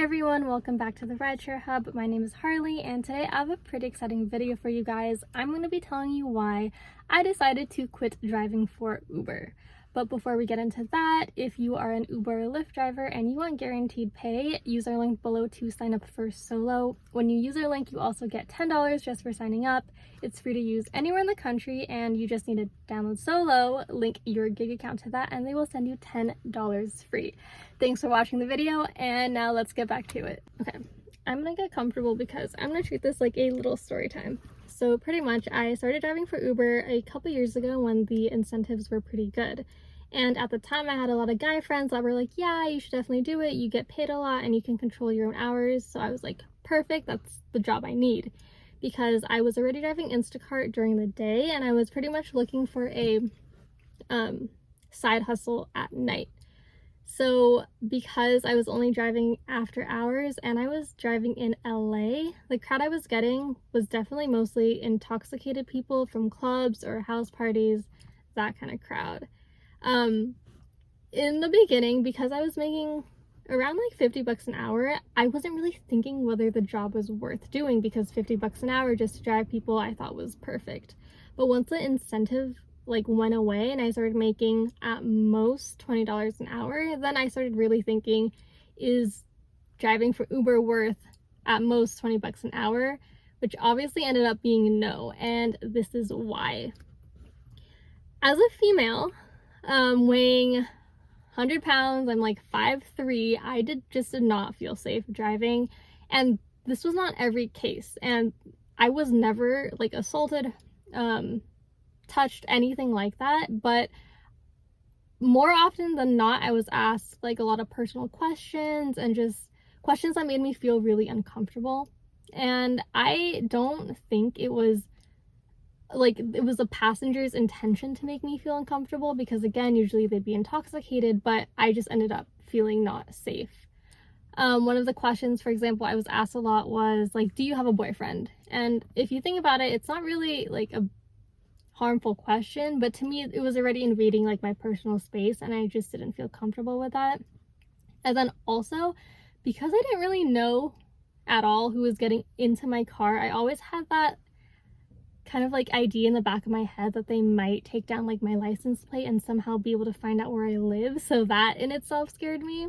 everyone, welcome back to the Rideshare Hub. My name is Harley and today I have a pretty exciting video for you guys. I'm going to be telling you why I decided to quit driving for Uber. But before we get into that, if you are an Uber or Lyft driver and you want guaranteed pay, use our link below to sign up for Solo. When you use our link, you also get $10 just for signing up. It's free to use anywhere in the country and you just need to download Solo, link your gig account to that, and they will send you $10 free. Thanks for watching the video, and now let's get back to it. Okay, I'm gonna get comfortable because I'm gonna treat this like a little story time. So pretty much I started driving for Uber a couple years ago when the incentives were pretty good. And at the time I had a lot of guy friends that were like, yeah, you should definitely do it. You get paid a lot and you can control your own hours. So I was like, perfect, that's the job I need. Because I was already driving Instacart during the day and I was pretty much looking for a side hustle at night. So because I was only driving after hours and I was driving in LA, the crowd I was getting was definitely mostly intoxicated people from clubs or house parties, that kind of crowd. In the beginning, because I was making around like 50 bucks an hour, I wasn't really thinking whether the job was worth doing because 50 bucks an hour just to drive people I thought was perfect. But once the incentive like went away and I started making at most $20 an hour, then I started really thinking, is driving for Uber worth at most 20 bucks an hour? Which obviously ended up being no, and this is why. As a female, weighing 100 pounds, I'm like 5'3", I did not feel safe driving, and this was not every case, and I was never like assaulted, touched, anything like that, but more often than not I was asked like a lot of personal questions and just questions that made me feel really uncomfortable. And I don't think it was a passenger's intention to make me feel uncomfortable, because again, usually they'd be intoxicated, but I just ended up feeling not safe. One of the questions, for example, I was asked a lot was like, do you have a boyfriend? And if you think about it, it's not really like a harmful question, but to me it was already invading like my personal space and I just didn't feel comfortable with that. And then also, because I didn't really know at all who was getting into my car, I always had that kind of like idea in the back of my head that they might take down like my license plate and somehow be able to find out where I live, so that in itself scared me.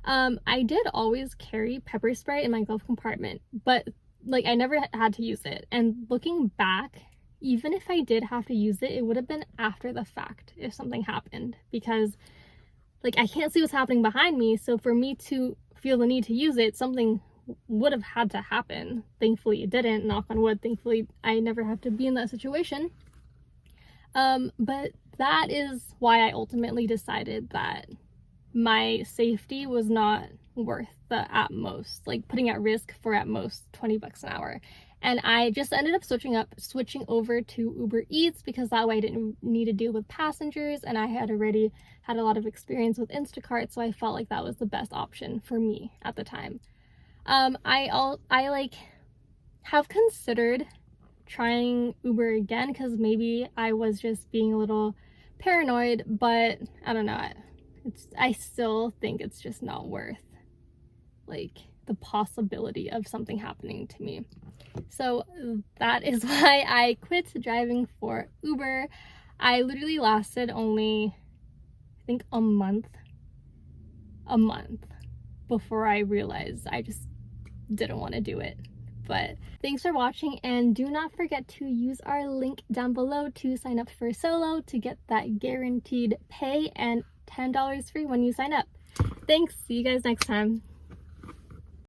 I did always carry pepper spray in my glove compartment, but like I never had to use it, and looking back, even if I did have to use it, it would have been after the fact if something happened, because like I can't see what's happening behind me, so for me to feel the need to use it, something would have had to happen. Thankfully it didn't, knock on wood, thankfully I never have to be in that situation. But that is why I ultimately decided that my safety was not worth the at most, like putting at risk for at most 20 bucks an hour. And I just ended up switching over to Uber Eats, because that way I didn't need to deal with passengers and I had already had a lot of experience with Instacart, so I felt like that was the best option for me at the time. I like have considered trying Uber again because maybe I was just being a little paranoid, but I don't know, I still think it's just not worth like the possibility of something happening to me. So that is why I quit driving for Uber. I literally lasted only, I think, a month before I realized I just didn't want to do it. But thanks for watching, and do not forget to use our link down below to sign up for Solo to get that guaranteed pay and $10 free when you sign up. Thanks, see you guys next time.